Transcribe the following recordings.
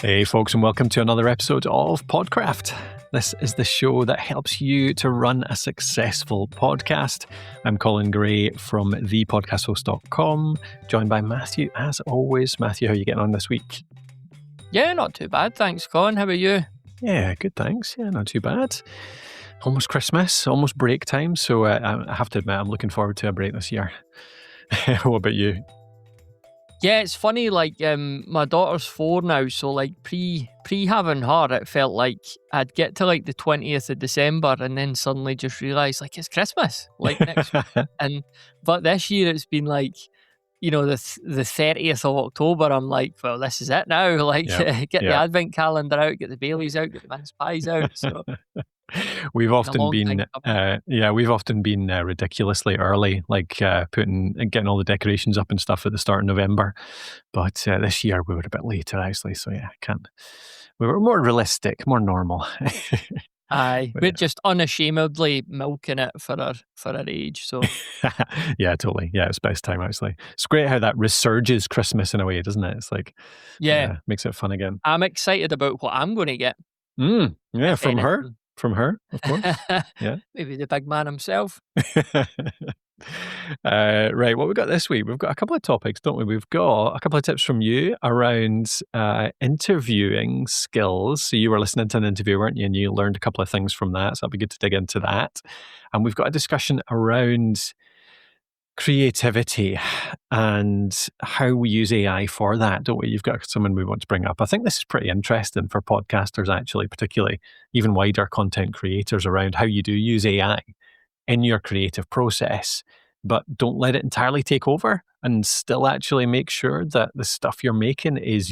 Hey folks, and welcome to another episode of Podcraft. This is the show that helps you to run a successful podcast. I'm Colin Gray from thepodcasthost.com, joined by Matthew as always. Matthew, how are you getting on this week? Yeah, not too bad. Thanks, Colin. How about you? Yeah, good, thanks. Yeah, not too bad. Almost Christmas, almost break time. So I have to admit, I'm looking forward to a break this year. What about you? Yeah, it's funny, my daughter's 4 now, so pre having her, it felt like I'd get to the 20th of December and then suddenly just realise it's Christmas, next week. But this year it's been the 30th of October. I'm like, well, this is it now. Get the advent calendar out, get the Baileys out, get the mince pies out. So we've often been ridiculously early, getting all the decorations up and stuff at the start of November. But this year we were a bit later, actually. So yeah, we were more realistic, more normal. Aye, we're just unashamedly milking it for our age. So yeah, totally. Yeah, it's best time actually. It's great how that resurges Christmas in a way, doesn't it? It's makes it fun again. I'm excited about what I'm going to get. Yeah, from her. From her, of course. Yeah. Maybe the big man himself. Right, what we got this week? We've got a couple of topics, don't we? We've got a couple of tips from you around interviewing skills. So you were listening to an interview, weren't you? And you learned a couple of things from that. So it'll be good to dig into that. And we've got a discussion around creativity and how we use AI for that, don't we? You've got someone we want to bring up. I think this is pretty interesting for podcasters, actually, particularly even wider content creators, around how you do use AI in your creative process, but don't let it entirely take over, and still actually make sure that the stuff you're making is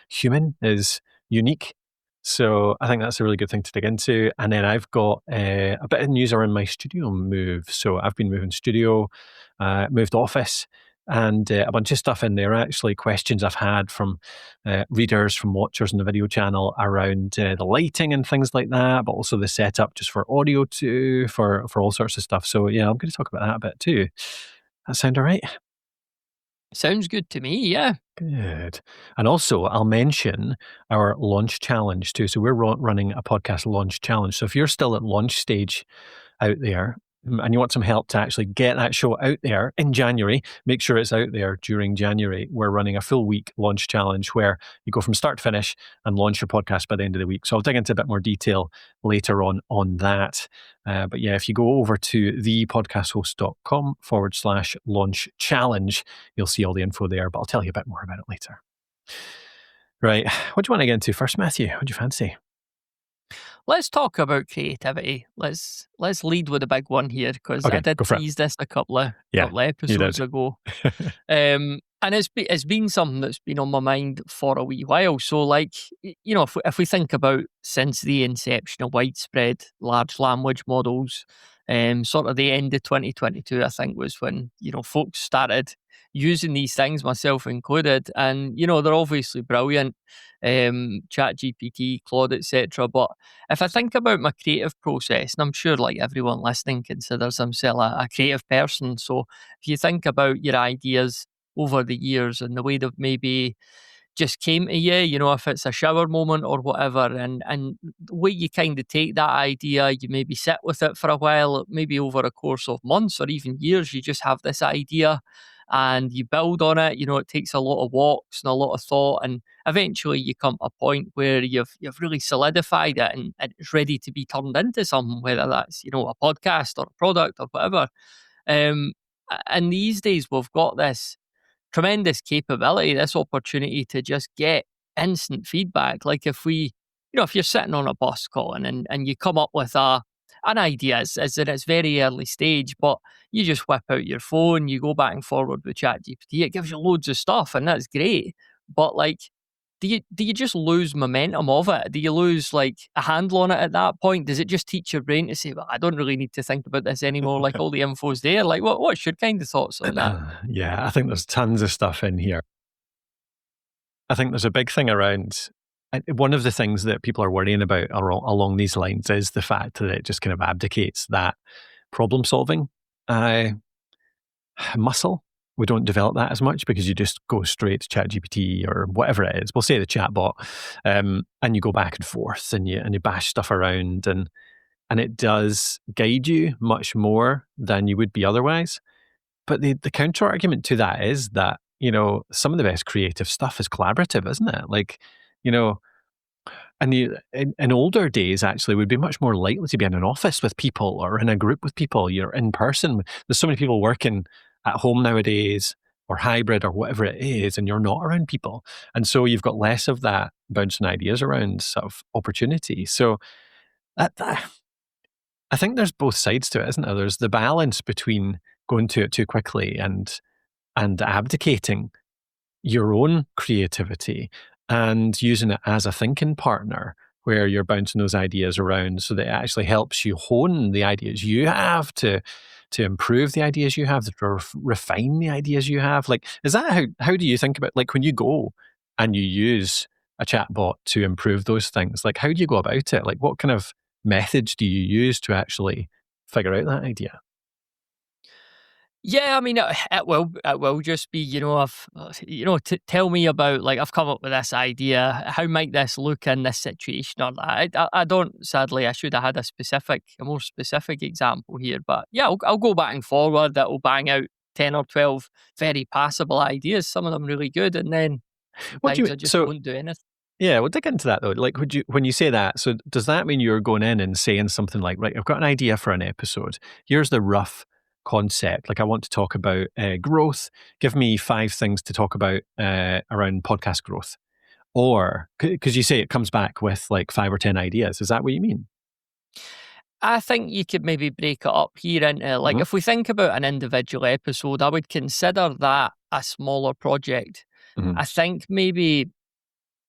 human, is unique. So I think that's a really good thing to dig into. And then I've got a bit of news around my studio move. So I've been moving studio, moved office, and a bunch of stuff in there, actually, questions I've had from readers, from watchers on the video channel around the lighting and things like that, but also the setup just for audio too, for all sorts of stuff. So yeah, I'm going to talk about that a bit too. That sound all right? Sounds good to me, yeah. Good. And also, I'll mention our launch challenge too. So we're running a podcast launch challenge. So if you're still at launch stage out there and you want some help to actually get that show out there in January, make sure it's out there during January. We're running a full week launch challenge where you go from start to finish and launch your podcast by the end of the week. So I'll dig into a bit more detail later on that. But yeah, if you go over to thepodcasthost.com/launch challenge, you'll see all the info there, but I'll tell you a bit more about it later. Right. What do you want to get into first, Matthew? What do you fancy? Let's talk about creativity. Let's lead with a big one here, because I did tease this a couple of episodes ago. And it's been something that's been on my mind for a wee while. So if we think about since the inception of widespread large language models, sort of the end of 2022, I think, was when, folks started using these things, myself included, and they're obviously brilliant. ChatGPT, Claude, etc. But if I think about my creative process, and I'm sure everyone listening considers themselves a creative person, so if you think about your ideas over the years and the way they've maybe just came to you, if it's a shower moment or whatever, and the way you kind of take that idea, you maybe sit with it for a while, maybe over a course of months or even years, you just have this idea and you build on it. It takes a lot of walks and a lot of thought, and eventually you come to a point where you've really solidified it and it's ready to be turned into something, whether that's, a podcast or a product or whatever. And these days we've got this tremendous capability, this opportunity to just get instant feedback. Like if you're sitting on a bus, Colin, and you come up with an idea, as in its very early stage, but you just whip out your phone, you go back and forward with ChatGPT, it gives you loads of stuff, and that's great. But do you just lose momentum of it? Do you lose a handle on it at that point? Does it just teach your brain to say, well, I don't really need to think about this anymore, all the info's there? What's your kind of thoughts on that? Yeah, I think there's tons of stuff in here. I think there's a big thing around, one of the things that people are worrying about along these lines is the fact that it just kind of abdicates that problem solving muscle we don't develop that as much because you just go straight to ChatGPT or whatever it is. We'll say the chatbot, and you go back and forth and you bash stuff around, and it does guide you much more than you would be otherwise. But the counter argument to that is that, some of the best creative stuff is collaborative, isn't it? Like, you know, and in older days, actually, we'd be much more likely to be in an office with people or in a group with people. You're in person. There's so many people working at home nowadays or hybrid or whatever it is, and you're not around people. And so you've got less of that bouncing ideas around sort of opportunity. So I think there's both sides to it, isn't there? There's the balance between going to it too quickly and abdicating your own creativity and using it as a thinking partner where you're bouncing those ideas around so that it actually helps you hone the ideas you have to improve the ideas you have, to refine the ideas you have. Like, is that how do you think about, like, when you go and you use a chatbot to improve those things, like, how do you go about it? Like, what kind of methods do you use to actually figure out that idea? Yeah, I mean, it will just be, tell me about, like, I've come up with this idea. How might this look in this situation or that? I don't. Sadly, I should have had a more specific example here. But yeah, I'll go back and forward. That will bang out 10 or 12 very passable ideas. Some of them really good, and then What do sometimes you I just so won't do anything. Yeah, we'll dig into that though. Like, when you say that, so does that mean you're going in and saying something like, right, I've got an idea for an episode. Here's the rough concept. Like, I want to talk about growth. Give me 5 things to talk about around podcast growth. Or, because you say it comes back with like 5 or 10 ideas. Is that what you mean? I think you could maybe break it up here into, like, Hmm. if we think about an individual episode, I would consider that a smaller project. Hmm. I think maybe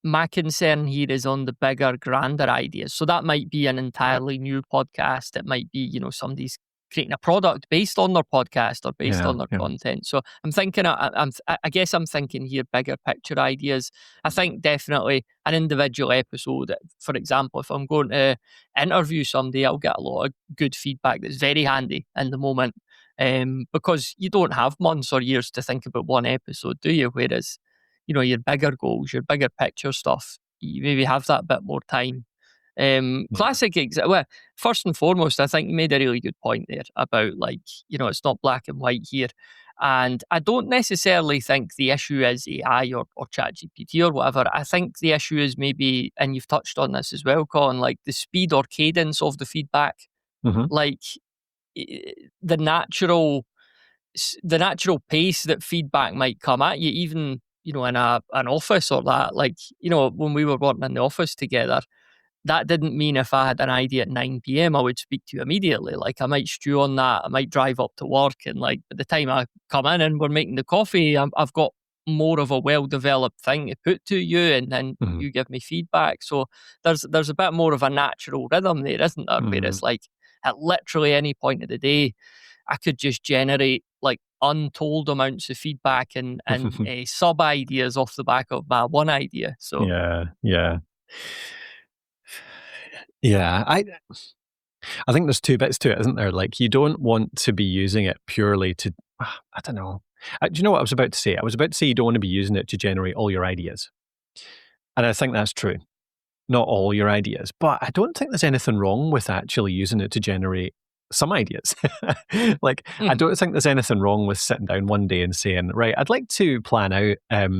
my concern here is on the bigger, grander ideas. So that might be an entirely new podcast. It might be, somebody's creating a product based on their podcast or based Yeah, on their yeah. content. So I'm thinking, I guess I'm thinking here bigger picture ideas. I think definitely an individual episode. For example, if I'm going to interview somebody, I'll get a lot of good feedback that's very handy in the moment. Because you don't have months or years to think about one episode, do you? Whereas your bigger goals, your bigger picture stuff, you maybe have that bit more time. Yeah. Well, first and foremost, I think you made a really good point there about, like, it's not black and white here. And I don't necessarily think the issue is AI or ChatGPT or whatever. I think the issue is maybe, and you've touched on this as well, Colin, like the speed or cadence of the feedback. Hmm. Like, i- the natural the natural pace that feedback might come at you, even in an office or that. Like, when we were working in the office together, that didn't mean if I had an idea at 9 p.m. I would speak to you immediately. Like, I might stew on that. I might drive up to work, and, like, by the time I come in and we're making the coffee, I've got more of a well-developed thing to put to you, and then Hmm. you give me feedback. So there's a bit more of a natural rhythm there, isn't there? Hmm. Whereas, like, at literally any point of the day, I could just generate, like, untold amounts of feedback and sub ideas off the back of my one idea. So Yeah, yeah. Yeah, I think there's 2 bits to it, isn't there? Like, you don't want to be using it purely to, I don't know. Do you know what I was about to say? I was about to say you don't want to be using it to generate all your ideas. And I think that's true. Not all your ideas, but I don't think there's anything wrong with actually using it to generate some ideas. Like, I mhm. don't think there's anything wrong with sitting down one day and saying, right, I'd like to plan out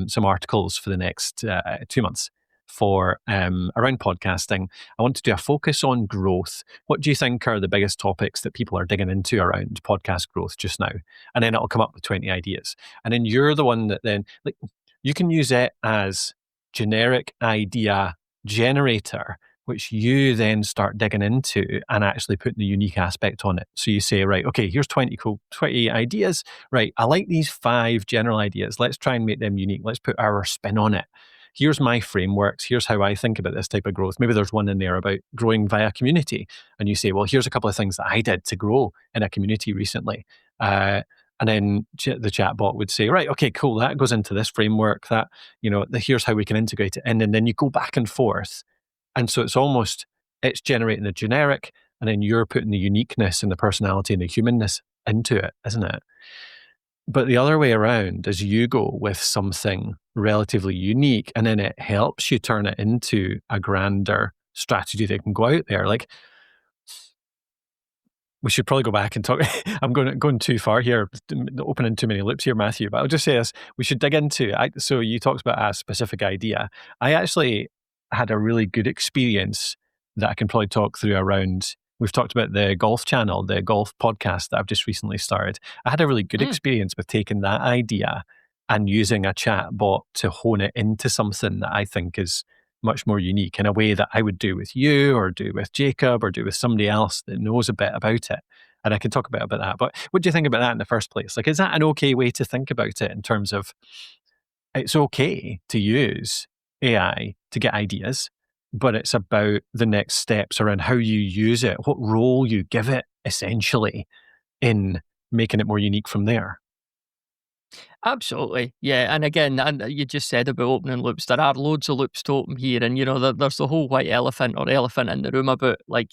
some articles for the next 2 months for around podcasting. I want to do a focus on growth. What do you think are the biggest topics that people are digging into around podcast growth just now? And then it'll come up with 20 ideas. And then you're the one that then, like, you can use it as generic idea generator, which you then start digging into and actually putting the unique aspect on it. So you say, right, okay, here's 20 ideas. Right, I like these 5 general ideas. Let's try and make them unique. Let's put our spin on it. Here's my frameworks. Here's how I think about this type of growth. Maybe there's one in there about growing via community. And you say, well, here's a couple of things that I did to grow in a community recently. And then the chatbot would say, right, okay, cool. That goes into this framework. Here's how we can integrate it in. And then you go back and forth. And so it's generating the generic, and then you're putting the uniqueness and the personality and the humanness into it, isn't it? But the other way around is you go with something relatively unique, and then it helps you turn it into a grander strategy that can go out there. Like, we should probably go back and talk. I'm going too far here, opening too many loops here, Matthew. But I'll just say this: we should dig into. So you talked about a specific idea. I actually had a really good experience that I can probably talk through around. We've talked about the golf channel, the golf podcast that I've just recently started. I had a really good Mm. experience with taking that idea and using a chat bot to hone it into something that I think is much more unique in a way that I would do with you or do with Jacob or do with somebody else that knows a bit about it. And I can talk about that. But what do you think about that in the first place? Like, is that an okay way to think about it in terms of it's okay to use AI to get ideas, but it's about the next steps around how you use it, what role you give it essentially in making it more unique from there? Absolutely, yeah. And again, and you just said about opening loops. There are loads of loops to open here, and there's the whole white elephant or elephant in the room about like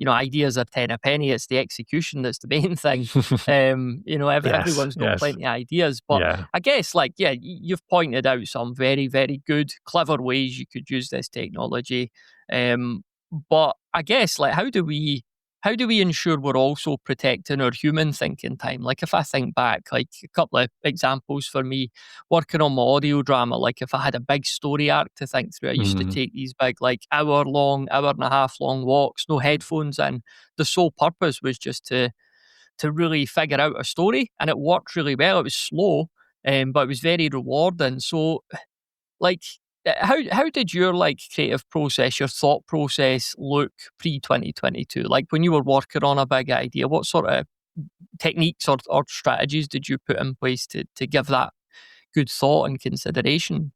ideas are ten a penny. It's the execution that's the main thing. Yes, Everyone's got yes, plenty of ideas, but yeah. I guess like yeah, you've pointed out some very very good, clever ways you could use this technology. But I guess like how do we ensure we're also protecting our human thinking time? Like if I think back, like a couple of examples for me, working on my audio drama, like if I had a big story arc to think through, I used to Mm, take these big, like hour and a half long walks, no headphones in. The sole purpose was just to really figure out a story, and it worked really well. It was slow, but it was very rewarding. So like, how did your, like, creative process, your thought process look pre-2022? Like, when you were working on a big idea, what sort of techniques or strategies did you put in place to give that good thought and consideration?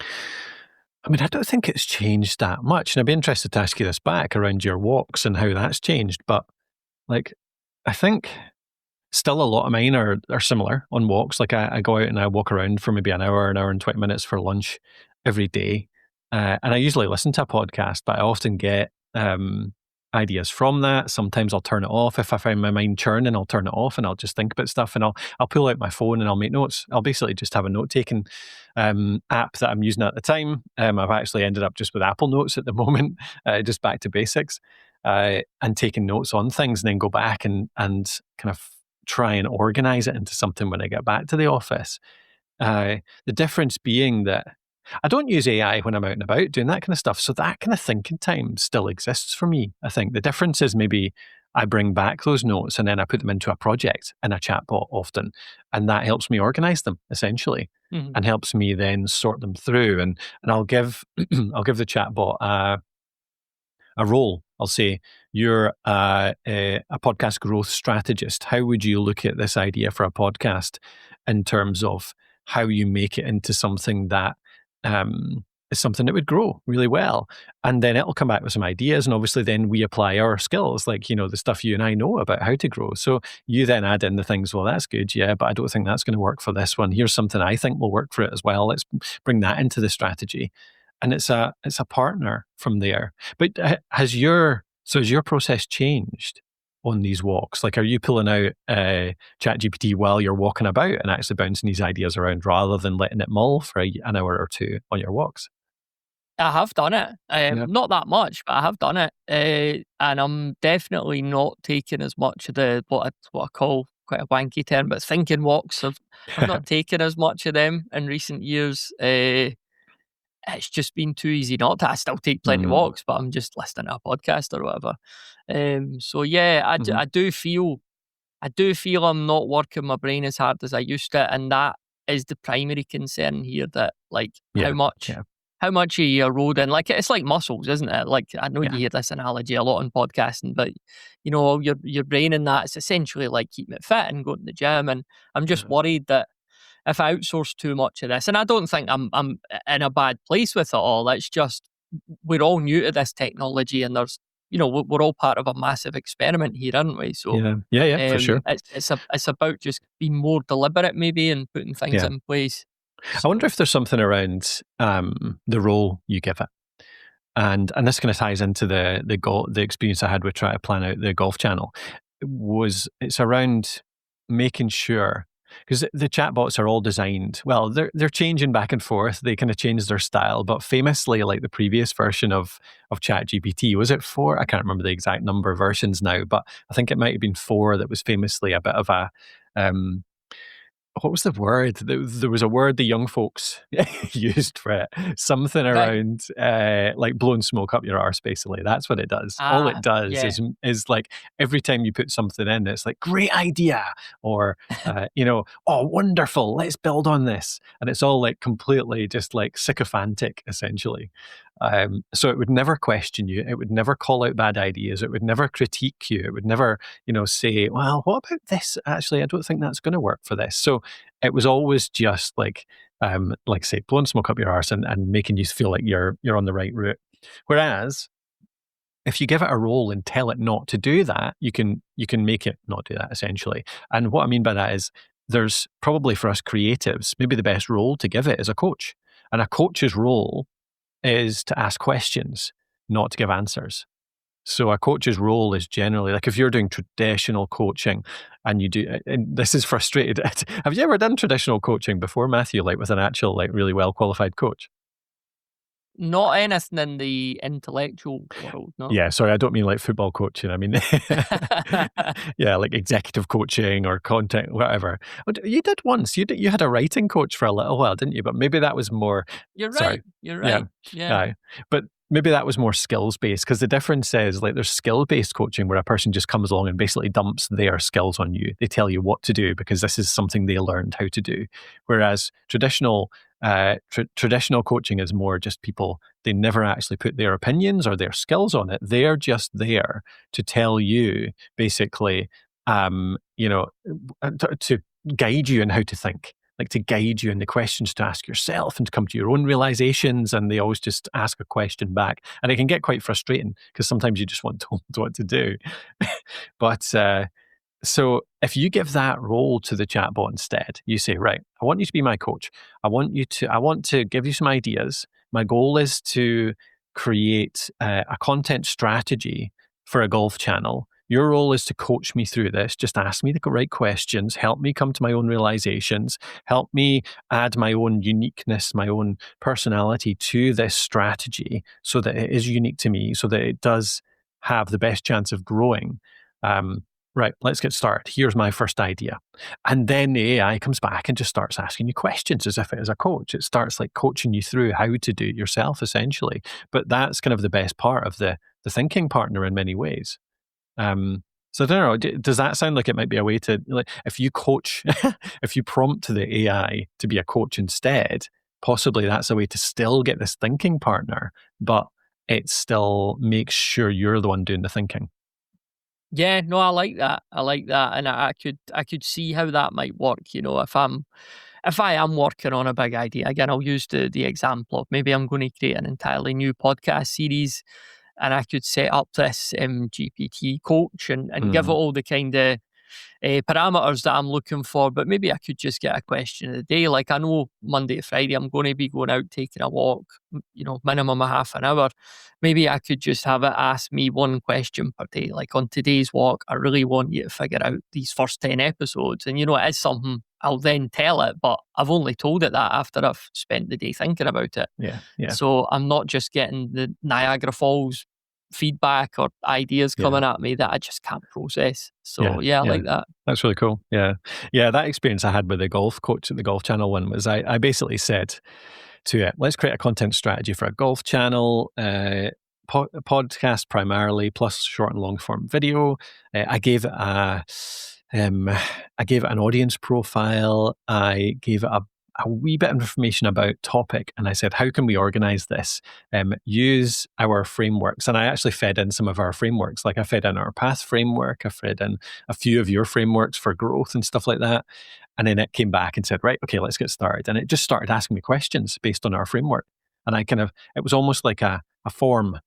I mean, I don't think it's changed that much. And I'd be interested to ask you this back around your walks and how that's changed. But like, I think still a lot of mine are similar on walks. Like I go out and I walk around for maybe an hour and 20 minutes for lunch every day. And I usually listen to a podcast, but I often get ideas from that. Sometimes I'll turn it off. If I find my mind churning, I'll turn it off and I'll just think about stuff and I'll pull out my phone and I'll make notes. I'll basically just have a note taking app that I'm using at the time. I've actually ended up just with Apple Notes at the moment, just back to basics. And taking notes on things and then go back and kind of try and organize it into something when I get back to the office. The difference being that I don't use AI when I'm out and about doing that kind of stuff. So that kind of thinking time still exists for me. I think the difference is maybe I bring back those notes and then I put them into a project in a chatbot often. And that helps me organize them essentially Mhm. and helps me then sort them through. And I'll give I'll give the chatbot a role. I'll say, you're a podcast growth strategist. How would you look at this idea for a podcast in terms of how you make it into something that is something that would grow really well? And then it'll come back with some ideas. And obviously, then we apply our skills, like, the stuff you and I know about how to grow. So you then add in the things, well, that's good. Yeah, but I don't think that's going to work for this one. Here's something I think will work for it as well. Let's bring that into the strategy. And it's a partner from there. But has your process changed on these walks? Like, are you pulling out ChatGPT while you're walking about and actually bouncing these ideas around rather than letting it mull for an hour or two on your walks? I have done it. Yeah. Not that much, but I have done it. And I'm definitely not taking as much of the what I call quite a wanky term, but thinking walks. I've not taken as much of them in recent years. It's just been too easy not to. I still take plenty of Mm, walks, but I'm just listening to a podcast or whatever. So yeah, mhm. I do feel I'm not working my brain as hard as I used to, and that is the primary concern here. That like how Yeah, much yeah, how much are you eroding? Like it's like muscles, isn't it? Like I know yeah, you hear this analogy a lot in podcasting, but your brain in that is essentially like keeping it fit and going to the gym. And I'm just yeah, worried that if I outsource too much of this, and I don't think I'm in a bad place with it all. It's just we're all new to this technology, and there's we're all part of a massive experiment here, aren't we? So yeah, yeah, yeah, for sure. it's about just being more deliberate, maybe, and putting things Yeah. in place. I wonder So if there's something around the role you give it. And this kind of ties into the experience I had with trying to plan out the golf channel. It's around making sure. because the chatbots are all designed, well, they're changing back and forth. They kind of change their style, but famously, like the previous version of ChatGPT, was it 4? I can't remember the exact number of versions now, but I think it might have been 4 that was famously a bit of a um, what was the word? There was a word the young folks used for it. Something Right. around like blowing smoke up your arse, basically. That's what it does. All it does Yeah. is like every time you put something in, it's like, great idea. Or, oh, wonderful. Let's build on this. And it's all like completely just like sycophantic, essentially. So it would never question you. It would never call out bad ideas. It would never critique you. It would never, say, well, what about this? Actually, I don't think that's going to work for this. So it was always just like say, blowing smoke up your arse and making you feel like you're on the right route. Whereas if you give it a role and tell it not to do that, you can make it not do that, essentially. And what I mean by that is there's probably for us creatives, maybe the best role to give it is a coach. And a coach's role is to ask questions, not to give answers. So a coach's role is generally like if you're doing traditional coaching and you do, and this is frustrated. Have you ever done traditional coaching before, Matthew, like with an actual, like really well qualified coach? Not anything in the intellectual world, no. Yeah, sorry, I don't mean like football coaching. I mean, yeah, like executive coaching or content, whatever. You did once. You had a writing coach for a little while, didn't you? But maybe that was more. You're Sorry, right, you're yeah, right. Yeah. yeah. But maybe that was more skills based because the difference is like there's skill based coaching where a person just comes along and basically dumps their skills on you. They tell you what to do because this is something they learned how to do. Whereas traditional coaching is more just people, they never actually put their opinions or their skills on it. They're just there to tell you basically, to guide you in how to think, like to guide you in the questions to ask yourself and to come to your own realizations. And they always just ask a question back. And it can get quite frustrating because sometimes you just want told what to do. But so if you give that role to the chatbot instead, you say, right, I want you to be my coach. I want to give you some ideas. My goal is to create a content strategy for a golf channel. Your role is to coach me through this. Just ask me the right questions, help me come to my own realizations, help me add my own uniqueness, my own personality to this strategy so that it is unique to me, so that it does have the best chance of growing. Right, let's get started. Here's my first idea. And then the AI comes back and just starts asking you questions as if it is a coach. It starts like coaching you through how to do it yourself, essentially. But that's kind of the best part of the thinking partner in many ways. So I don't know, does that sound like it might be a way to, like, if you coach, if you prompt the AI to be a coach instead, possibly that's a way to still get this thinking partner, but it still makes sure you're the one doing the thinking. Yeah, no, I like that. I like that, and I could see how that might work. If I am working on a big idea, again, I'll use the example of maybe I'm going to create an entirely new podcast series, and I could set up this GPT coach and give it Mm, all the kind of parameters that I'm looking for, but maybe I could just get a question of the day. Like I know Monday to Friday, I'm going to be going out taking a walk, minimum a half an hour. Maybe I could just have it ask me one question per day. Like on today's walk, I really want you to figure out these first 10 episodes. And, it is something I'll then tell it, but I've only told it that after I've spent the day thinking about it. yeah, yeah, So I'm not just getting the Niagara Falls feedback or ideas yeah. coming at me that I just can't process. Yeah, So yeah, I yeah. like that. That's really cool. Yeah. Yeah, that experience I had with the golf coach at the Golf Channel one was I basically said to it, let's create a content strategy for a golf channel, podcast primarily, plus short and long form video. Um, I gave it an audience profile. I gave it a wee bit of information about topic, and I said, how can we organize this? Use our frameworks. And I actually fed in some of our frameworks. Like I fed in our path framework. I fed in a few of your frameworks for growth and stuff like that. And then it came back and said, right, okay, let's get started. And it just started asking me questions based on our framework. And it was almost like a form.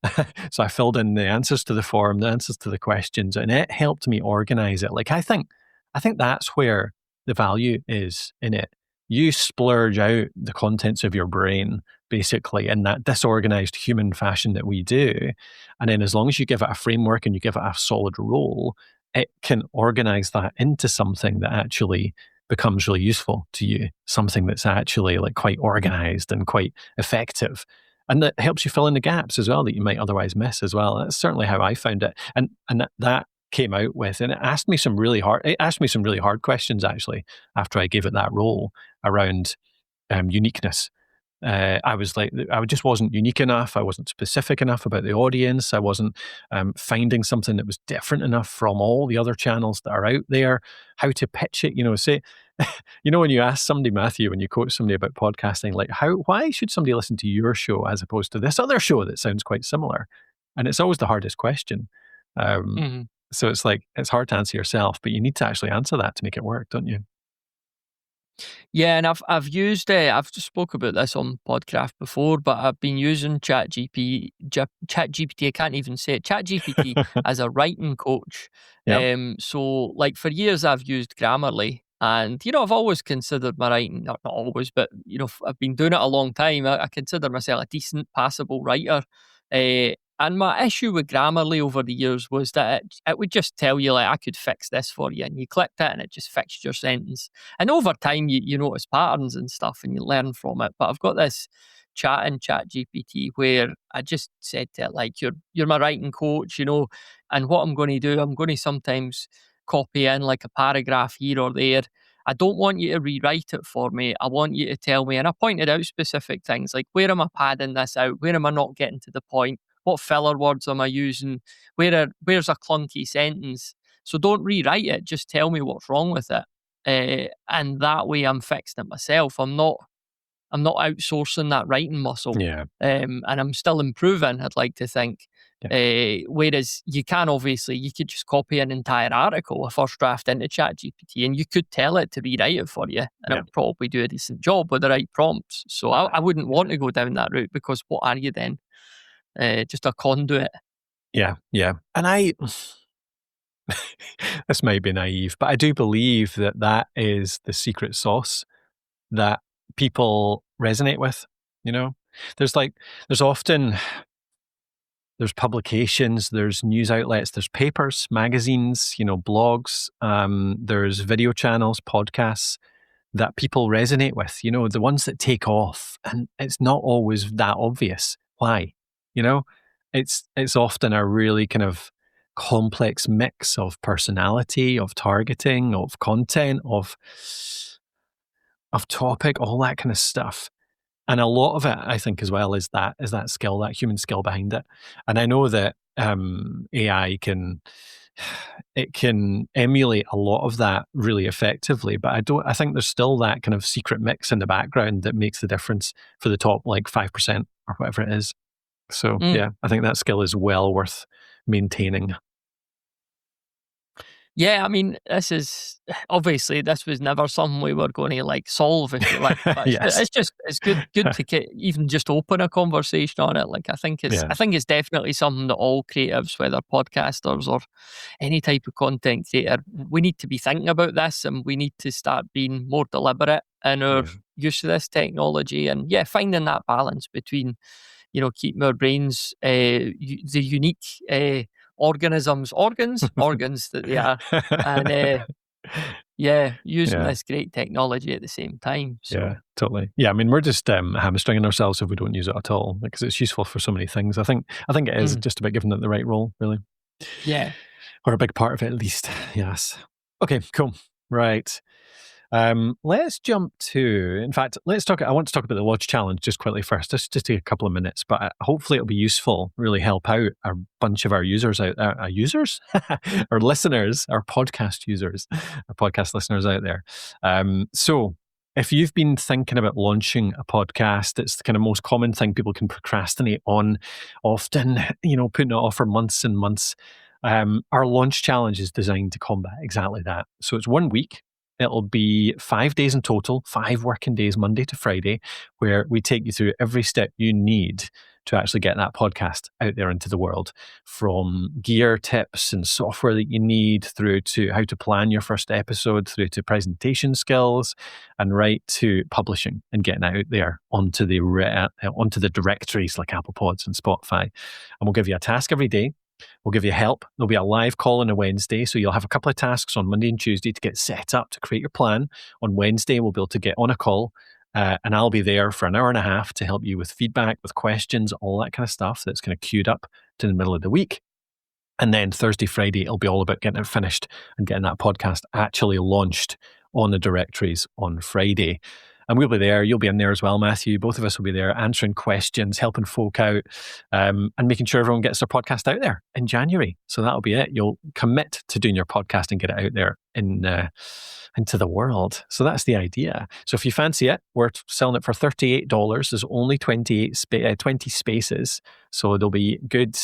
So I filled in the answers to the form, the answers to the questions, and it helped me organize it. Like I think that's where the value is in it. You splurge out the contents of your brain basically in that disorganized human fashion that we do. And then as long as you give it a framework and you give it a solid role, it can organize that into something that actually becomes really useful to you, something that's actually like quite organized and quite effective. And that helps you fill in the gaps as well that you might otherwise miss as well. That's certainly how I found it. And that came out with, and it asked me some really hard questions actually after I gave it that role around uniqueness. I was like, I just wasn't unique enough. I wasn't specific enough about the audience. I wasn't finding something that was different enough from all the other channels that are out there. How to pitch it, say, when you ask somebody, Matthew, when you coach somebody about podcasting, like, why should somebody listen to your show as opposed to this other show that sounds quite similar? And it's always the hardest question. Um, Mhm. so it's like, it's hard to answer yourself, but you need to actually answer that to make it work, don't you? Yeah, and I've used I've just spoke about this on podcast before, but I've been using ChatGPT. I can't even say it. ChatGPT as a writing coach. Yep. So like for years I've used Grammarly, and I've always considered my writing, not always, but I've been doing it a long time. I consider myself a decent, passable writer. And my issue with Grammarly over the years was that it would just tell you, like, I could fix this for you, and you clicked it and it just fixed your sentence. And over time, you notice patterns and stuff and you learn from it. But I've got this chat in Chat GPT where I just said to it, like, you're my writing coach, and what I'm going to do, I'm going to sometimes copy in like a paragraph here or there. I don't want you to rewrite it for me. I want you to tell me. And I pointed out specific things like, where am I padding this out? Where am I not getting to the point? What filler words am I using? Where's a clunky sentence? So don't rewrite it. Just tell me what's wrong with it. And that way I'm fixing it myself. I'm not outsourcing that writing muscle. Yeah. And I'm still improving, I'd like to think. Whereas you could just copy an entire article, a first draft into ChatGPT, and you could tell it to rewrite it for you, and it would probably do a decent job with the right prompts. So I wouldn't want to go down that route, because what are you then? Just a conduit. Yeah. And this might be naive, but I do believe that is the secret sauce that people resonate with. There's often there's publications, there's news outlets, there's papers, magazines, blogs, there's video channels, podcasts that people resonate with, the ones that take off. And it's not always that obvious why, you know, it's often a really kind of complex mix of personality, of targeting, of content, of topic, all that kind of stuff. And a lot of it, I think, as well, is that skill, that human skill behind it. And I know that AI can emulate a lot of that really effectively, but I think there's still that kind of secret mix in the background that makes the difference for the top like 5% or whatever it is. So yeah, I think that skill is well worth maintaining. Yeah, I mean, this was never something we were going to like solve, if you like. But Yes. it's good to even just open a conversation on it. Like, I think it's definitely something that all creatives, whether podcasters or any type of content creator, we need to be thinking about this, and we need to start being more deliberate in our use of this technology, and finding that balance between, keeping our brains the unique organs that they are, and using this great technology at the same time. So yeah, totally. Yeah, I mean, we're just hamstringing ourselves if we don't use it at all, because it's useful for so many things. I think it is just about giving it the right role, really. Yeah, or a big part of it, at least. Yes. Okay. Cool. Right. Let's jump to, in fact, I want to talk about the Lodge Challenge just quickly first, just take a couple of minutes, but hopefully it'll be useful, really help out a bunch of our users out there, our listeners, our podcast users, our podcast listeners out there. So if you've been thinking about launching a podcast, it's the kind of most common thing people can procrastinate on, often, putting it off for months and months. Our Launch Challenge is designed to combat exactly that. So it's 1 week. It'll be 5 days in total, 5 working days, Monday to Friday, where we take you through every step you need to actually get that podcast out there into the world, from gear tips and software that you need, through to how to plan your first episode, through to presentation skills, and right to publishing and getting it out there onto the directories like Apple Pods and Spotify. And we'll give you a task every day. We'll give you help. There'll be a live call on a Wednesday. So you'll have a couple of tasks on Monday and Tuesday to get set up to create your plan. On Wednesday, we'll be able to get on a call. And I'll be there for an hour and a half to help you with feedback, with questions, all that kind of stuff that's kind of queued up to the middle of the week. And then Thursday, Friday, it'll be all about getting it finished and getting that podcast actually launched on the directories on Friday. And we'll be there. You'll be in there as well, Matthew. Both of us will be there answering questions, helping folk out, and making sure everyone gets their podcast out there in January. So that'll be it. You'll commit to doing your podcast and get it out there into the world. So that's the idea. So if you fancy it, we're selling it for $38. There's only 20 spaces. So there'll be good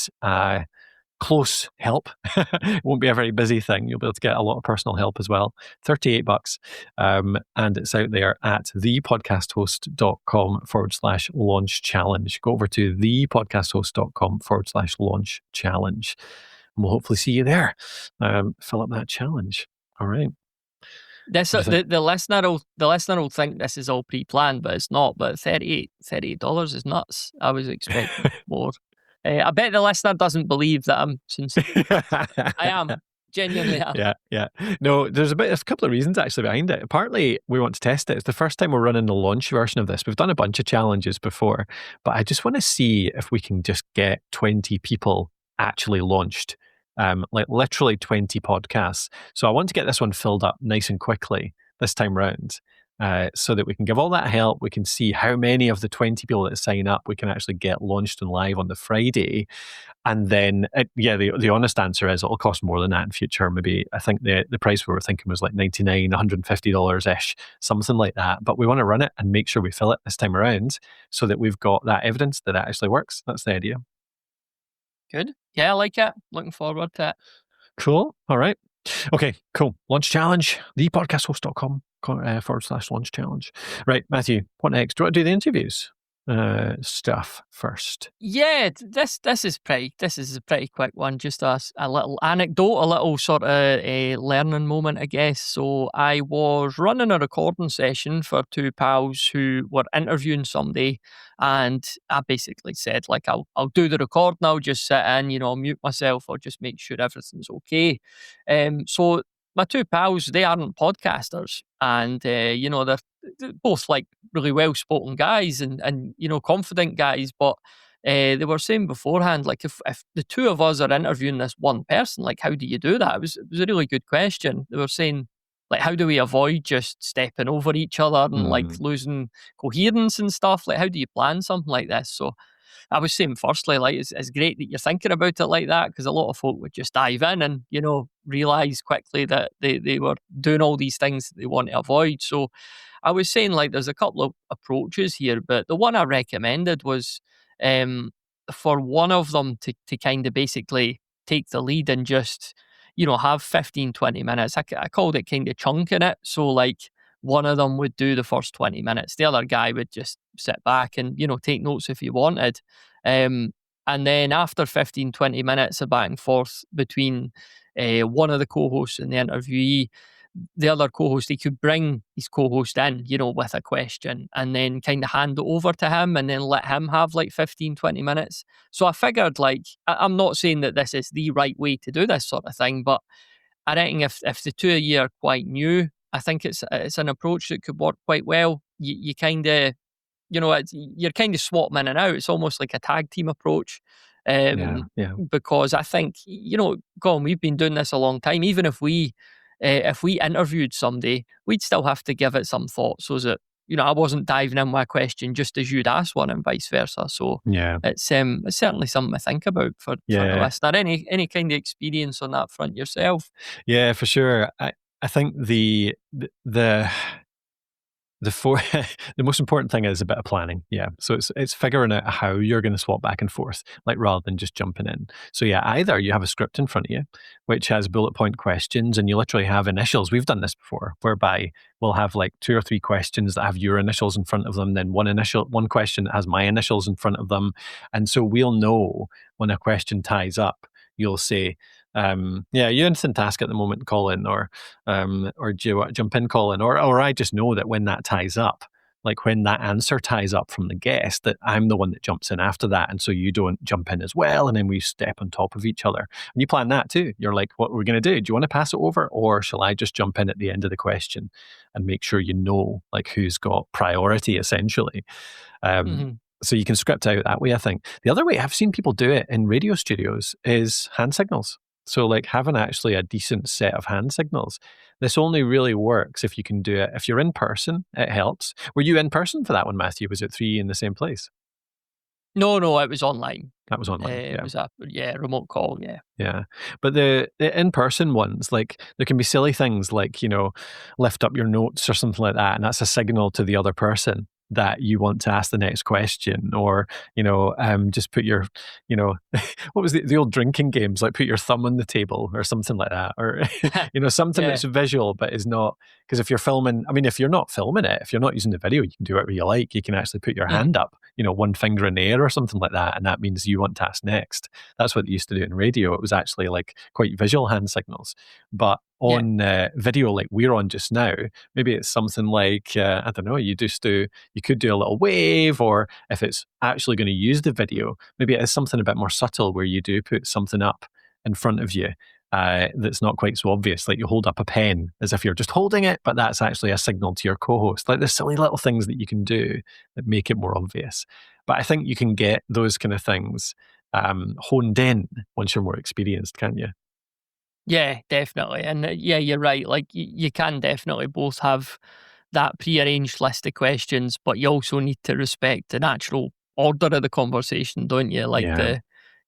close help. It won't be a very busy thing. You'll be able to get a lot of personal help as well. $38. And it's out there at thepodcasthost.com/launch challenge. Go over to thepodcasthost.com/launch challenge. And we'll hopefully see you there. Fill up that challenge. All right. The listener will think this is all pre-planned, but it's not. But $38 is nuts. I was expecting more. I bet the listener doesn't believe that I'm sincere. I am. Genuinely am. Yeah. No, there's a couple of reasons actually behind it. Partly, we want to test it. It's the first time we're running the launch version of this. We've done a bunch of challenges before, but I just want to see if we can just get 20 people actually launched. Like literally 20 podcasts. So I want to get this one filled up nice and quickly this time round. So that we can give all that help. We can see how many of the 20 people that sign up we can actually get launched and live on the Friday. And then, the honest answer is it'll cost more than that in future. Maybe I think the price we were thinking was like $99, $150-ish, something like that. But we want to run it and make sure we fill it this time around so that we've got that evidence that it actually works. That's the idea. Good. Yeah, I like it. Looking forward to it. Cool. All right. Okay, cool. Launch challenge, thepodcasthost.com/launch challenge. Right, Matthew, what next? Do you want to do the interviews stuff first? Yeah, this is a pretty quick one. Just a little anecdote, a little sort of a learning moment, I guess. So I was running a recording session for two pals who were interviewing somebody, and I basically said like, I'll do the recording. I'll just sit in, I'll mute myself. I'll just make sure everything's okay. So my two pals, they aren't podcasters, and they're both like really well-spoken guys and confident guys, but they were saying beforehand, like if the two of us are interviewing this one person, like how do you do that? It was a really good question. They were saying, like, how do we avoid just stepping over each other and like losing coherence and stuff? Like, how do you plan something like this? So I was saying firstly, like, it's great that you're thinking about it like that, because a lot of folk would just dive in and, realize quickly that they were doing all these things that they want to avoid. So I was saying, like, there's a couple of approaches here, but the one I recommended was for one of them to kind of basically take the lead and just, have 15-20 minutes. I called it kind of chunking it. So, like, one of them would do the first 20 minutes. The other guy would just sit back and, take notes if he wanted. And then after 15-20 minutes of back and forth between one of the co-hosts and the interviewee, the other co-host, he could bring his co-host in, with a question and then kind of hand it over to him and then let him have like 15-20 minutes. So I figured, like, I'm not saying that this is the right way to do this sort of thing, but I reckon if the two of you are quite new, I think it's an approach that could work quite well. You kind of, you're kind of swapping in and out. It's almost like a tag team approach. Because I think, Colin, we've been doing this a long time. Even if we interviewed somebody, we'd still have to give it some thought so that, I wasn't diving in with a question just as you'd ask one and vice versa. So it's certainly something to think about for the listener. Any kind of experience on that front yourself? Yeah, for sure. I think the most important thing is a bit of planning. Yeah. So it's figuring out how you're going to swap back and forth, like, rather than just jumping in. So yeah, either you have a script in front of you, which has bullet point questions, and you literally have initials. We've done this before, whereby we'll have like 2 or 3 questions that have your initials in front of them, then one question that has my initials in front of them. And so we'll know when a question ties up. You'll say, you're in task at the moment, Colin, or do you want to jump in, Colin? Or I just know that when that ties up, like when that answer ties up from the guest, that I'm the one that jumps in after that. And so you don't jump in as well. And then we step on top of each other. And you plan that too. You're like, what we're going to do? Do you want to pass it over? Or shall I just jump in at the end of the question and make sure you know like who's got priority essentially? Um, Mhm. so you can script out that way, I think. The other way I've seen people do it in radio studios is hand signals. So like having actually a decent set of hand signals. This only really works if you can do it. If you're in person, it helps. Were you in person for that one, Matthew? Was it three in the same place? No, no, it was online. That was online. It Yeah. was a remote call, yeah. Yeah. But the in-person ones, like there can be silly things like, lift up your notes or something like that. And that's a signal to the other person that you want to ask the next question or, just put your, what was the old drinking games, like put your thumb on the table or something like that. Or, something Yeah. that's visual, but is not, because if you're filming, I mean, if you're not filming it, if you're not using the video, you can do whatever you like. You can actually put your Mhm. hand up, one finger in the air or something like that. And that means you want to ask next. That's what they used to do in radio. It was actually like quite visual hand signals. But Yeah. on video like we're on just now, maybe it's something like, I don't know, you could do a little wave, or if it's actually going to use the video, maybe it is something a bit more subtle where you do put something up in front of you. That's not quite so obvious. Like you hold up a pen as if you're just holding it, but that's actually a signal to your co-host. Like there's silly little things that you can do that make it more obvious. But I think you can get those kind of things honed in once you're more experienced, can't you? Yeah, definitely. And yeah, you're right. Like you can definitely both have that prearranged list of questions, but you also need to respect the natural order of the conversation, don't you? Like Yeah,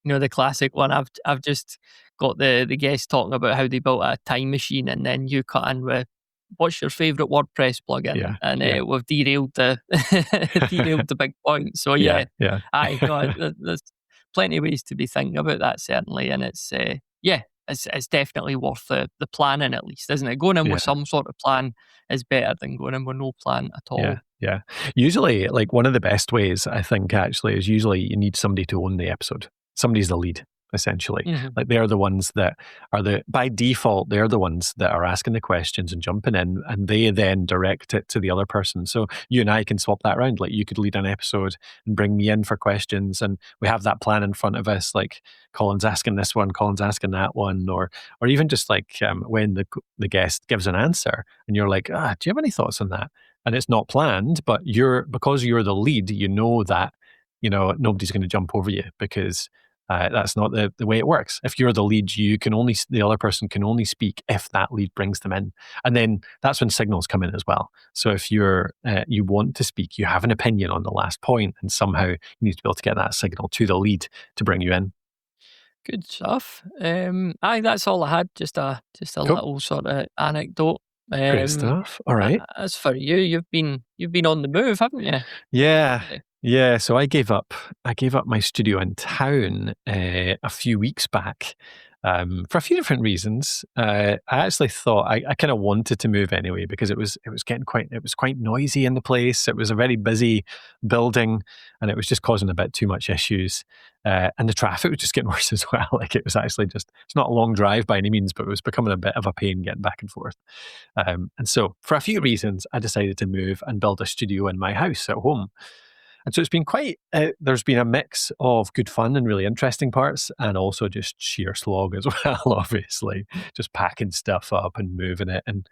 the classic one. I've just got the guest talking about how they built a time machine, and then you cut in with what's your favorite WordPress plugin, yeah, and yeah, we've derailed the derailed the big point. So yeah, yeah, yeah, I no, there's plenty of ways to be thinking about that certainly, and it's yeah, it's definitely worth the planning at least, isn't it? Going in with yeah. some sort of plan is better than going in with no plan at Yeah, all. yeah. Usually, like one of the best ways I think actually is usually you need somebody to own the episode. Somebody's the lead, essentially. Mhm. Like they're the ones that are by default, they're the ones that are asking the questions and jumping in, and they then direct it to the other person. So you and I can swap that around. Like you could lead an episode and bring me in for questions, and we have that plan in front of us. Like Colin's asking this one, Colin's asking that one, or even just like when the guest gives an answer, and you're like, do you have any thoughts on that? And it's not planned, but because you're the lead, you know that nobody's going to jump over you because that's not the way it works. If you're the lead, the other person can only speak if that lead brings them in, and then that's when signals come in as well. So if you want to speak, you have an opinion on the last point, and somehow you need to be able to get that signal to the lead to bring you in. Good stuff. Aye, that's all I had. Just a Cool, little sort of anecdote. great stuff. All right. As for you, you've been on the move, haven't you? Yeah. Eh, Yeah, so I gave up my studio in town a few weeks back for a few different reasons. I actually thought I kind of wanted to move anyway because it was quite noisy in the place. It was a very busy building, and it was just causing a bit too much issues. And the traffic was just getting worse as well. Like it was actually it's not a long drive by any means, but it was becoming a bit of a pain getting back and forth. And so, for a few reasons, I decided to move and build a studio in my house at home. And so it's been there's been a mix of good fun and really interesting parts, and also just sheer slog as well, obviously. Just packing stuff up and moving it. And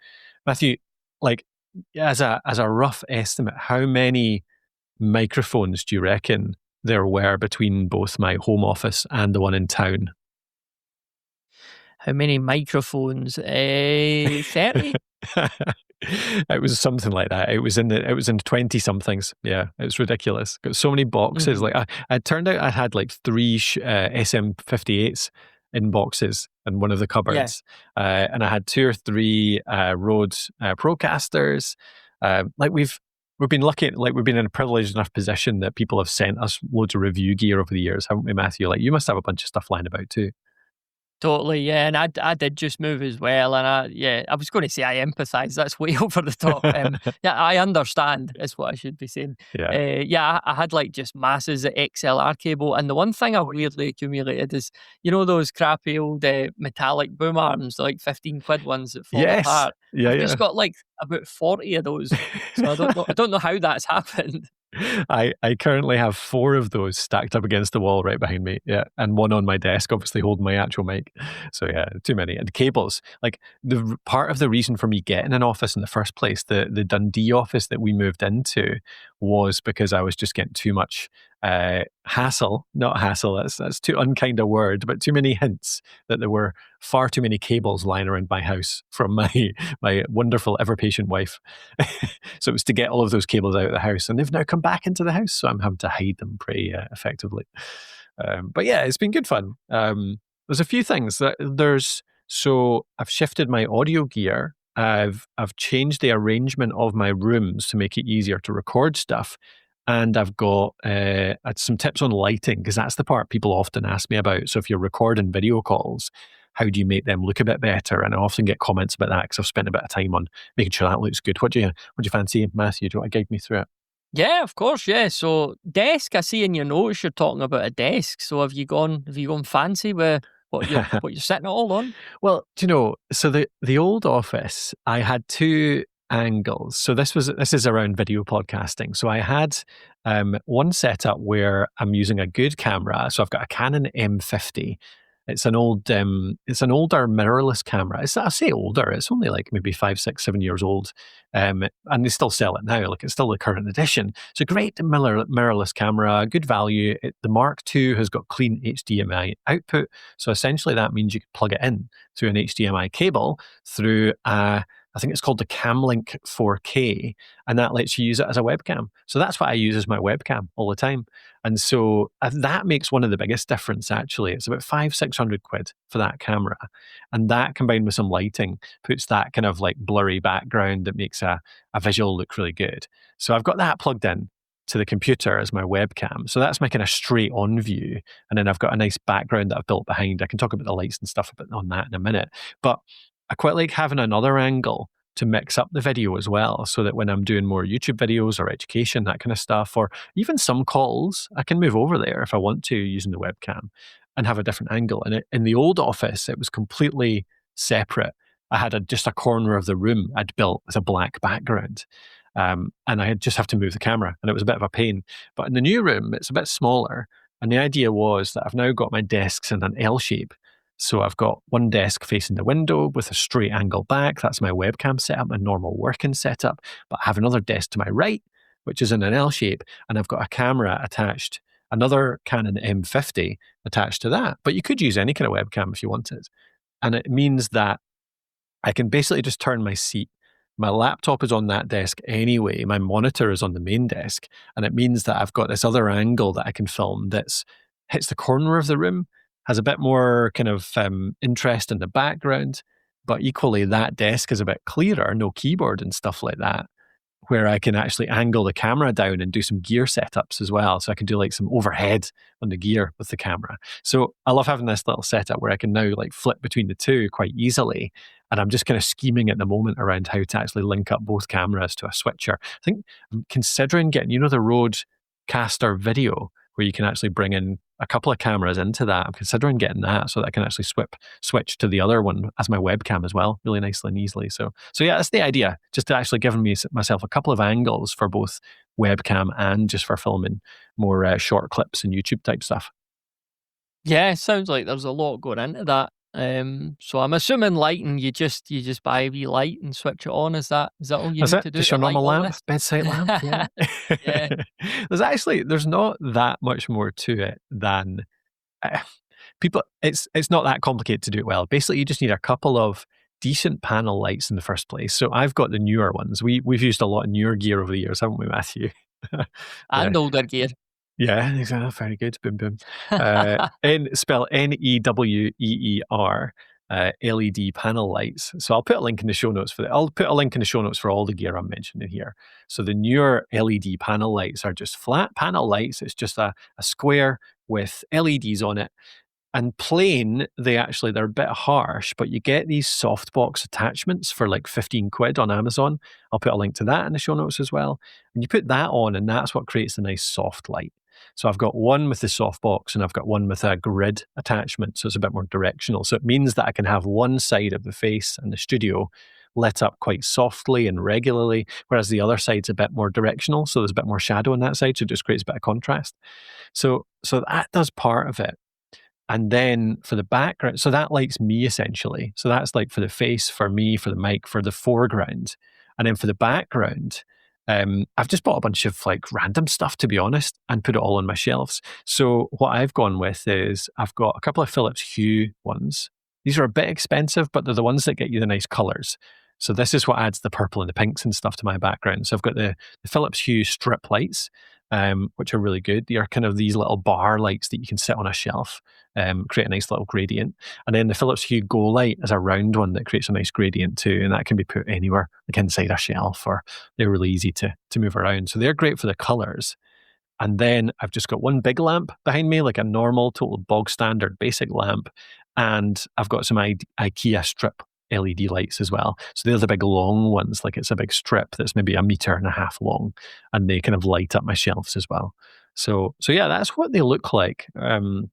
Matthew, like, as a rough estimate, how many microphones do you reckon there were between both my home office and the one in town? How many microphones? 30? It was something like that. It was in 20 somethings. Yeah, it's ridiculous. Got so many boxes. Mhm. Like it turned out I had like three SM58s in boxes in one of the Yeah. cupboards, and I had two or three Rode Procasters. Like we've been lucky. Like we've been in a privileged enough position that people have sent us loads of review gear over the years, haven't we, Matthew? Like you must have a bunch of stuff lying about too. Totally, yeah, and I did just move as well, and I was going to say I empathise. That's way over the top. Yeah, I understand. Is what I should be saying. Yeah. Yeah, I had like just masses of XLR cable, and the one thing I weirdly accumulated is those crappy old metallic boom arms, the like 15 quid ones that fall Yes. apart. Yeah, I've yeah. just got like about 40 of those, so I don't know. I don't know how that's happened. I currently have 4 of those stacked up against the wall right behind me. Yeah, and 1 on my desk, obviously holding my actual mic. So yeah, too many. And cables. Like part of the reason for me getting an office in the first place, the Dundee office that we moved into, was because I was just getting too much hassle. Not hassle. That's too unkind a word, but too many hints that there were far too many cables lying around my house from my wonderful, ever patient wife. So it was to get all of those cables out of the house, and they've now come back into the house, so I'm having to hide them pretty effectively. But yeah, it's been good fun. There's a few things that so I've shifted my audio gear. I've changed the arrangement of my rooms to make it easier to record stuff. And I've got some tips on lighting, because that's the part people often ask me about. So if you're recording video calls, how do you make them look a bit better? And I often get comments about that because I've spent a bit of time on making sure that looks good. What do you fancy, Matthew? Do you want to guide me through it? Yeah, of course. Yeah. So desk, I see in your notes you're talking about a desk. So have you gone fancy with what you're sitting all on? Well, do you know, so the old office, I had 2 angles. So this is around video podcasting. So I had one setup where I'm using a good camera. So I've got a Canon M50. It's an older mirrorless camera. I say older. It's only like maybe 5, 6, 7 years old, and they still sell it now. Like, it's still the current edition. It's a great mirrorless camera, good value. The Mark II has got clean HDMI output, so essentially that means you can plug it in through an HDMI cable through I think it's called the Camlink 4K, and that lets you use it as a webcam. So that's what I use as my webcam all the time. And so that makes one of the biggest difference, actually. It's about 500-600 quid for that camera. And that, combined with some lighting, puts that kind of like blurry background that makes a visual look really good. So I've got that plugged in to the computer as my webcam. So that's my kind of straight on view. And then I've got a nice background that I've built behind. I can talk about the lights and stuff on that in a minute. But I quite like having another angle to mix up the video as well, so that when I'm doing more YouTube videos or education, that kind of stuff, or even some calls, I can move over there if I want to using the webcam and have a different angle. And in the old office, it was completely separate. I had just a corner of the room I'd built with a black background. And I just have to move the camera, and it was a bit of a pain. But in the new room, it's a bit smaller. And the idea was that I've now got my desks in an L shape. So I've got one desk facing the window with a straight angle back. That's my webcam setup, my normal working setup. But I have another desk to my right, which is in an L shape. And I've got a camera attached, another Canon M50 attached to that. But you could use any kind of webcam if you wanted. And it means that I can basically just turn my seat. My laptop is on that desk anyway. My monitor is on the main desk. And it means that I've got this other angle that I can film that's hits the corner of the room, has a bit more kind of interest in the background, but equally that desk is a bit clearer, no keyboard and stuff like that, where I can actually angle the camera down and do some gear setups as well. So I can do like some overhead on the gear with the camera. So I love having this little setup where I can now like flip between the two quite easily. And I'm just kind of scheming at the moment around how to actually link up both cameras to a switcher. I think I'm considering getting, the Rodecaster Video, where you can actually bring in a couple of cameras into that. I'm considering getting that so that I can actually switch to the other one as my webcam as well, really nicely and easily. So yeah, that's the idea. Just to actually giving myself a couple of angles for both webcam and just for filming more short clips and YouTube type stuff. Yeah, it sounds like there's a lot going into that. So I'm assuming lighting, you just buy a wee light and switch it on. Is that all you That's need it. to do Just to your light normal all lamp, this? bedside lamp. Yeah. Yeah. There's not that much more to it than people. It's not that complicated to do it well. Basically, you just need a couple of decent panel lights in the first place. So I've got the newer ones. We've used a lot of newer gear over the years, haven't we, Matthew? Yeah. And older gear. Yeah, exactly. Very good. Boom, boom. Spell NEWEER, LED panel lights. So I'll put a link in the show notes for that. I'll put a link in the show notes for all the gear I'm mentioning here. So the newer LED panel lights are just flat panel lights. It's just a square with LEDs on it. And plain, they're a bit harsh, but you get these softbox attachments for like 15 quid on Amazon. I'll put a link to that in the show notes as well. And you put that on, and that's what creates the nice soft light. So I've got one with the softbox, and I've got one with a grid attachment. So it's a bit more directional. So it means that I can have one side of the face and the studio lit up quite softly and regularly, whereas the other side's a bit more directional. So there's a bit more shadow on that side. So it just creates a bit of contrast. So that does part of it. And then for the background, so that lights me essentially. So that's like for the face, for me, for the mic, for the foreground. And then for the background, I've just bought a bunch of like random stuff, to be honest, and put it all on my shelves. So what I've gone with is I've got a couple of Philips Hue ones. These are a bit expensive, but they're the ones that get you the nice colors. So this is what adds the purple and the pinks and stuff to my background. So I've got the Philips Hue strip lights, which are really good. They are kind of these little bar lights that you can sit on a shelf, create a nice little gradient. And then the Philips Hue Go light is a round one that creates a nice gradient too, and that can be put anywhere, like inside a shelf, or they're really easy to move around. So they're great for the colors. And then I've just got one big lamp behind me, like a normal, total bog standard basic lamp. And I've got some IKEA strip LED lights as well. So they're the big long ones, like it's a big strip that's maybe 1.5 meters long, and they kind of light up my shelves as well. So yeah, that's what they look like. And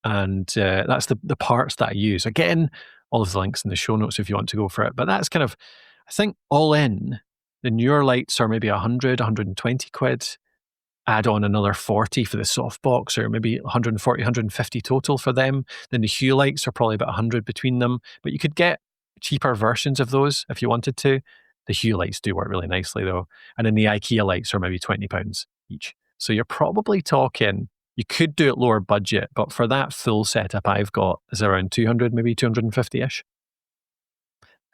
that's the parts that I use. Again, all of the links in the show notes if you want to go for it. But that's kind of, I think all in, the newer lights are maybe 100, 120 quid. Add on another 40 for the softbox, or maybe 140, 150 total for them. Then the Hue lights are probably about 100 between them. But you could get cheaper versions of those if you wanted to. The Hue lights do work really nicely though. And then the IKEA lights are maybe £20 each. So you're probably talking, you could do it lower budget, but for that full setup I've got is around 200, maybe 250-ish.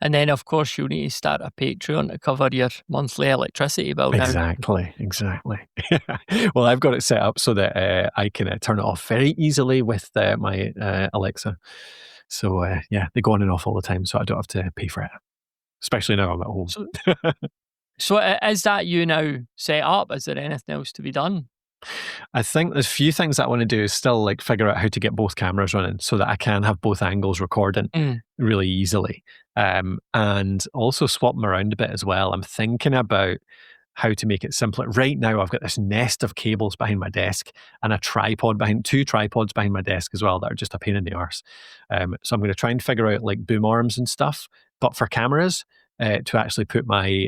And then, of course, you'll need to start a Patreon to cover your monthly electricity bill now. Exactly. Well, I've got it set up so that I can turn it off very easily with my Alexa. So, yeah, they go on and off all the time, so I don't have to pay for it, especially now I'm at home. So is that you now set up? Is there anything else to be done? I think there's a few things that I want to do is still like figure out how to get both cameras running so that I can have both angles recording really easily. And also swap them around a bit as well. I'm thinking about how to make it simpler. Right now, I've got this nest of cables behind my desk and two tripods behind my desk as well that are just a pain in the arse. So I'm going to try and figure out like boom arms and stuff, but for cameras, to actually put my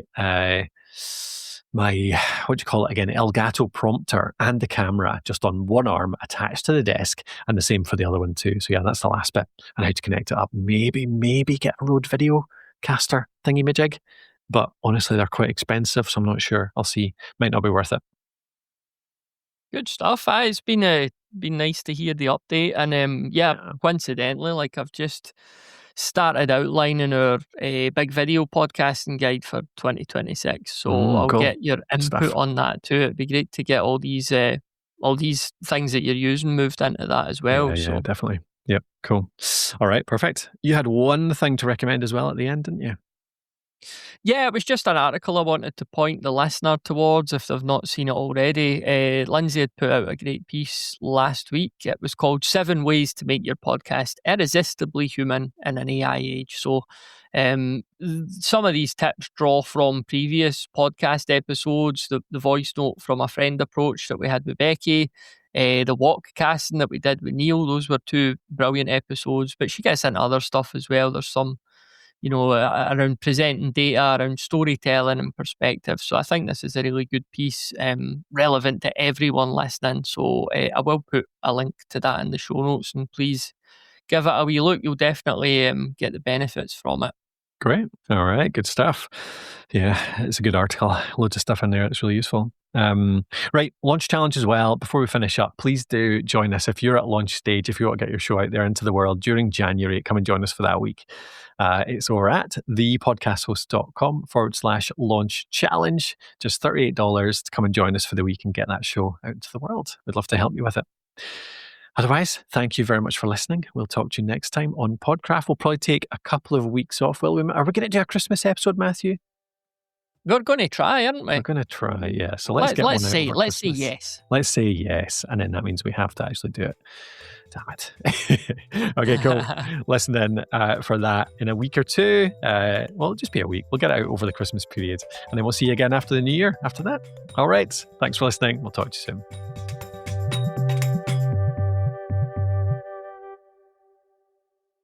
what do you call it again, Elgato prompter and the camera just on one arm attached to the desk, and the same for the other one too. So yeah, that's the last bit, and how to connect it up. Maybe get a Rode video caster thingy-majig, but honestly they're quite expensive, so I'm not sure. I'll see. Might not be worth it. Good stuff. It's been nice to hear the update, and coincidentally, like I've just started outlining our big video podcasting guide for 2026. So I'll cool. get your input on that too. It'd be great to get all these things that you're using moved into that as well. Yeah, definitely. Yep, cool. All right, perfect. You had one thing to recommend as well at the end, didn't you? Yeah, it was just an article I wanted to point the listener towards if they've not seen it already. Lindsay had put out a great piece last week. It was called 7 Ways to Make Your Podcast Irresistibly Human in an AI Age. So some of these tips draw from previous podcast episodes, the voice note from a friend approach that we had with Becky, the walk casting that we did with Neil. Those were 2 brilliant episodes, but she gets into other stuff as well. There's some around presenting data, around storytelling and perspective. So I think this is a really good piece, relevant to everyone listening. So I will put a link to that in the show notes, and please give it a wee look. You'll definitely get the benefits from it. Great. All right. Good stuff. Yeah, it's a good article. Loads of stuff in there. It's really useful. Right. Launch challenge as well. Before we finish up, please do join us. If you're at launch stage, if you want to get your show out there into the world during January, come and join us for that week. It's over at thepodcasthost.com/launch challenge. Just $38 to come and join us for the week and get that show out to the world. We'd love to help you with it. Otherwise, thank you very much for listening. We'll talk to you next time on Podcraft. We'll probably take a couple of weeks off. Are we going to do a Christmas episode, Matthew? We're going to try, aren't We're we? going to try, yeah. So let's get Let's one out say over let's say Christmas. yes. Let's say yes, and then that means we have to actually do it. Damn it. Okay, cool. Listen then for that in a week or two. Well, it'll just be a week. We'll get it out over the Christmas period, and then we'll see you again after the New Year after that. All right. Thanks for listening. We'll talk to you soon.